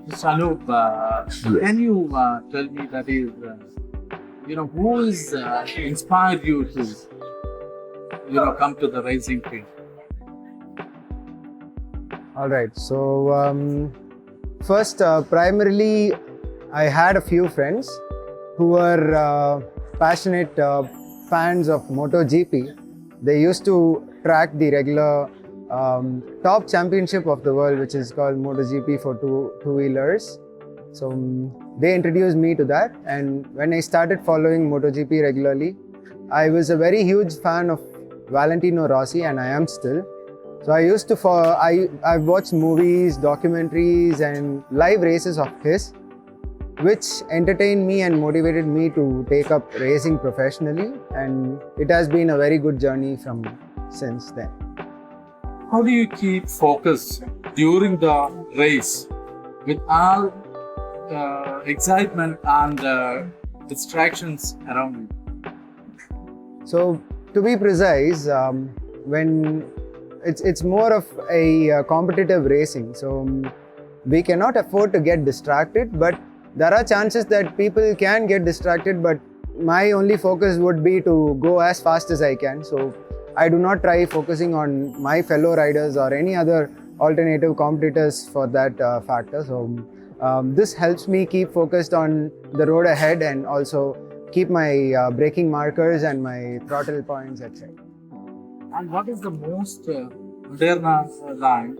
Mr. Anup, can you tell me that is, who is inspired you to, come to the racing field? All right. So first, primarily, I had a few friends who were passionate fans of MotoGP. They used to track the regular top championship of the world, which is called MotoGP for two-wheelers. So they introduced me to that, and when I started following MotoGP regularly, I was a very huge fan of Valentino Rossi, and I am still. So I used to follow. I've watched movies, documentaries, and live races of his, which entertained me and motivated me to take up racing professionally, and it has been a very good journey from since then. How do you keep focus during the race with all excitement and distractions around you? So to be precise, when it's more of a competitive racing, so we cannot afford to get distracted, but there are chances that people can get distracted, but my only focus would be to go as fast as I can. So I do not try focusing on my fellow riders or any other alternative competitors for that factor. So this helps me keep focused on the road ahead and also keep my braking markers and my throttle points, etc. And what is the most adrenaline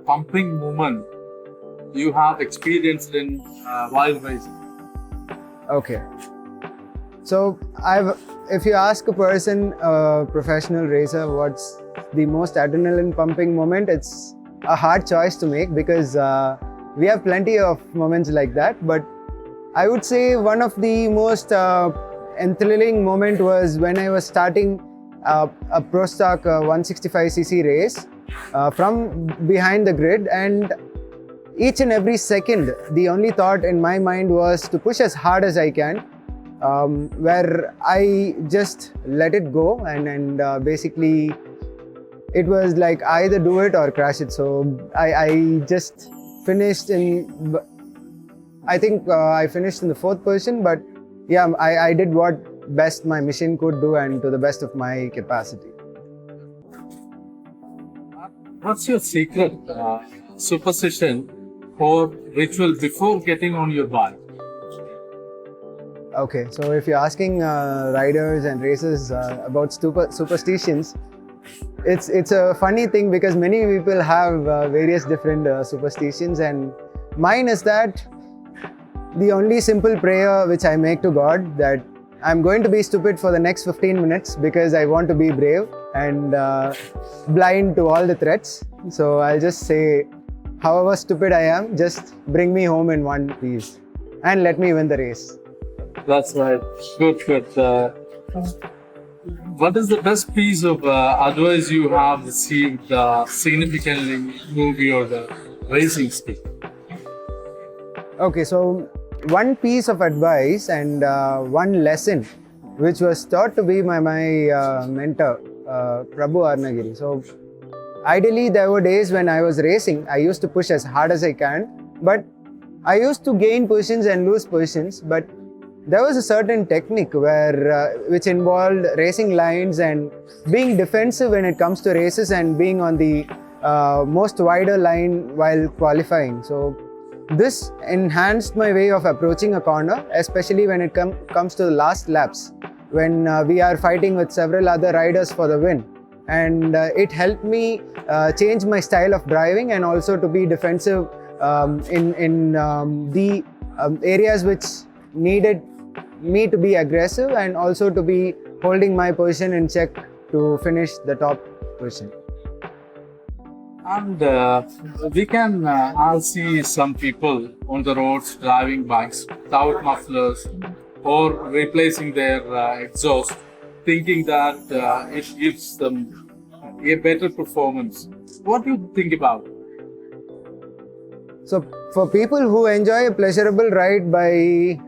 pumping moment you have experienced in while racing? Okay. So if you ask a person, a professional racer, what's the most adrenaline pumping moment, it's a hard choice to make because we have plenty of moments like that. But I would say one of the most enthralling moment was when I was starting a Pro Stock 165cc race from behind the grid, and each and every second, the only thought in my mind was to push as hard as I can, where I just let it go, and basically it was like either do it or crash it. So I just finished in, I think I finished in the 4th position, but yeah, I did what best my machine could do and to the best of my capacity. What's your secret superstition or ritual before getting on your bike? Okay, so if you're asking riders and racers about superstitions, it's a funny thing because many people have various different superstitions, and mine is that the only simple prayer which I make to God, that I'm going to be stupid for the next 15 minutes because I want to be brave and blind to all the threats. So I'll just say, however stupid I am, just bring me home in one piece and let me win the race. That's right. Good. What is the best piece of advice you have received significantly move your racing skill? Okay, so one piece of advice and one lesson which was taught to be my mentor, Prabhu Arnagiri. So ideally, there were days when I was racing, I used to push as hard as I can, but I used to gain positions and lose positions. But there was a certain technique which involved racing lines and being defensive when it comes to races and being on the most wider line while qualifying. So this enhanced my way of approaching a corner, especially when it comes to the last laps, when we are fighting with several other riders for the win. And it helped me change my style of driving and also to be defensive in the areas which needed me to be aggressive and also to be holding my position in check to finish the top position. And we can all see some people on the roads driving bikes without mufflers or replacing their exhaust, thinking that it gives them a better performance. What do you think about it? So for people who enjoy a pleasurable ride by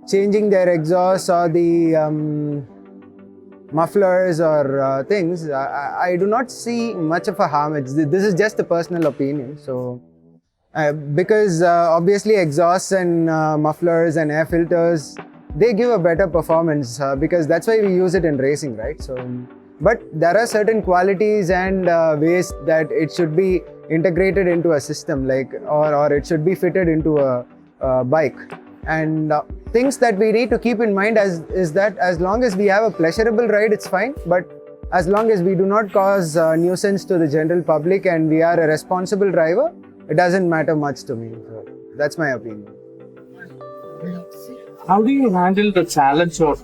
changing their exhaust or the mufflers or things, I do not see much of a harm. This is just a personal opinion. So Because obviously exhausts and mufflers and air filters, they give a better performance because that's why we use it in racing, right? So, but there are certain qualities and ways that it should be integrated into a system, like or it should be fitted into a bike. And things that we need to keep in mind is that as long as we have a pleasurable ride, it's fine. But as long as we do not cause nuisance to the general public and we are a responsible driver, it doesn't matter much to me. So that's my opinion. How do you handle the challenge of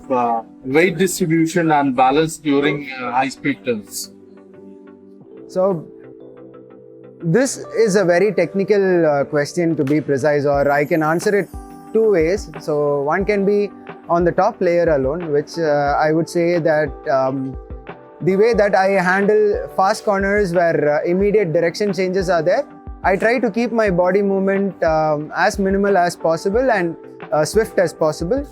weight distribution and balance during high-speed turns? So this is a very technical question, to be precise, or I can answer it two ways. So one can be on the top layer alone, which I would say that the way that I handle fast corners where immediate direction changes are there, I try to keep my body movement as minimal as possible and swift as possible.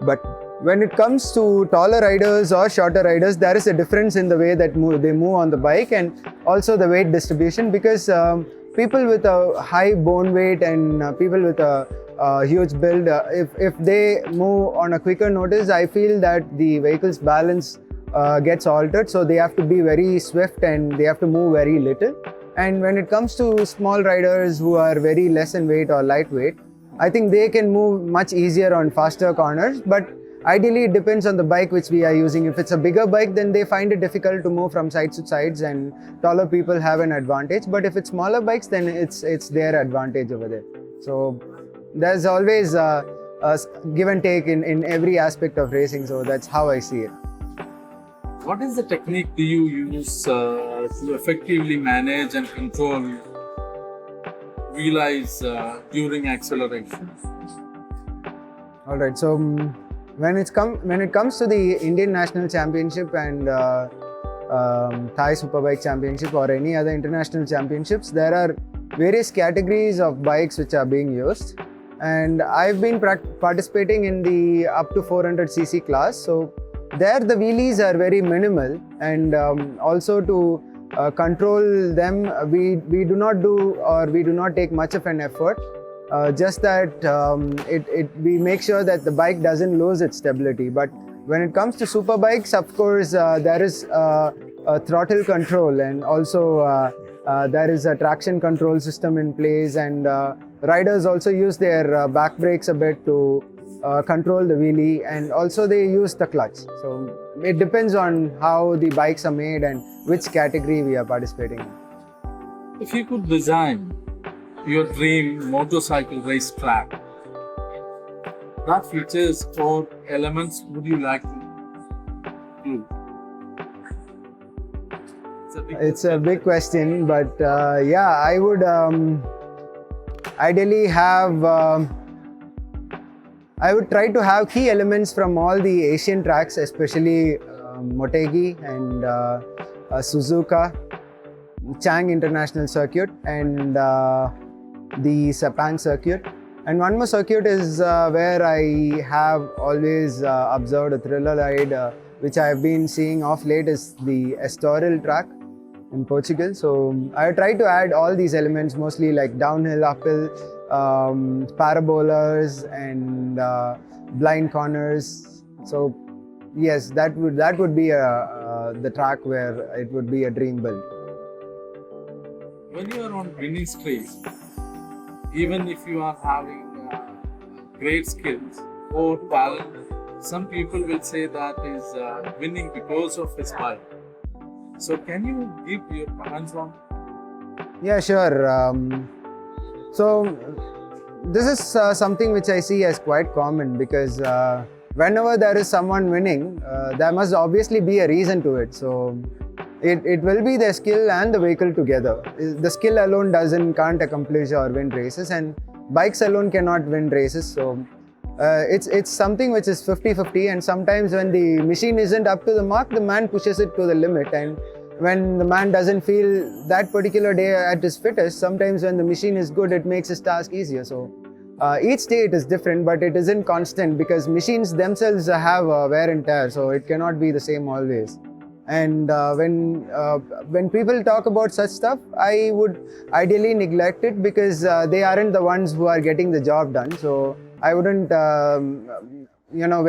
But when it comes to taller riders or shorter riders, there is a difference in the way that they move on the bike and also the weight distribution, because people with a high bone weight and people with a huge build, if they move on a quicker notice, I feel that the vehicle's balance gets altered. So they have to be very swift and they have to move very little. And when it comes to small riders who are very less in weight or lightweight, I think they can move much easier on faster corners. But ideally, it depends on the bike which we are using. If it's a bigger bike, then they find it difficult to move from sides to sides, and taller people have an advantage. But if it's smaller bikes, then it's their advantage over there. So there's always a give and take in every aspect of racing. So that's how I see it. What is the technique do you use to effectively manage and control wheel eyes during acceleration? All right. So when it comes to the Indian National Championship and Thai Superbike Championship or any other international championships, there are various categories of bikes which are being used. And I've been participating in the up to 400cc class. So there the wheelies are very minimal, and also to control them, we do not take much of an effort. Just that we make sure that the bike doesn't lose its stability. But when it comes to super bikes, of course, there is a throttle control, and also there is a traction control system in place, and riders also use their back brakes a bit to control the wheelie, and also they use the clutch. So it depends on how the bikes are made and which category we are participating in. If you could design your dream motorcycle race track, what features or elements would you like to do? It's a big question, but yeah, I would ideally have. I would try to have key elements from all the Asian tracks, especially Motegi and Suzuka, Chang International Circuit, and the Sepang Circuit. And one more circuit is where I have always observed a thriller ride, which I have been seeing off late, is the Estoril track in Portugal. So I try to add all these elements, mostly like downhill, uphill, parabolas and blind corners. So yes, that would be the track where it would be a dream build. When you are on winning streak, even if you are having great skills or talent, some people will say that is winning because of his bike. So can you give your comments on? Yeah, sure. So this is something which I see as quite common, because whenever there is someone winning, there must obviously be a reason to it. So it will be the skill and the vehicle together. The skill alone can't accomplish or win races, and bikes alone cannot win races. So it's something which is 50-50, and sometimes when the machine isn't up to the mark, the man pushes it to the limit. And when the man doesn't feel that particular day at his fittest, sometimes when the machine is good, it makes his task easier. So each day it is different, but it isn't constant, because machines themselves have wear and tear, so it cannot be the same always. And when people talk about such stuff, I would ideally neglect it because they aren't the ones who are getting the job done. So I wouldn't,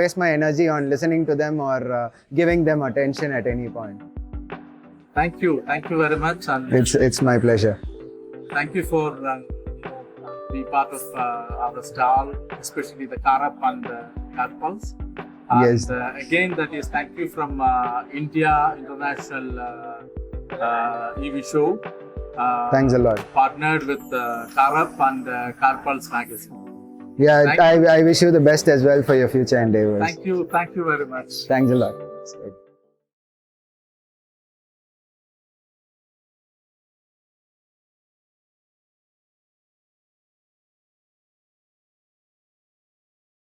waste my energy on listening to them or giving them attention at any point. Thank you very much, and It's my pleasure. thank you for being part of our stall, especially the KARREP and KARPULSE. And Yes. Again, that is thank you from India International EV Show. Thanks a lot. Partnered with KARREP and KARPULSE Magazine. Yeah, Thank I wish you the best as well for your future endeavors. Thank you very much. Thanks a lot.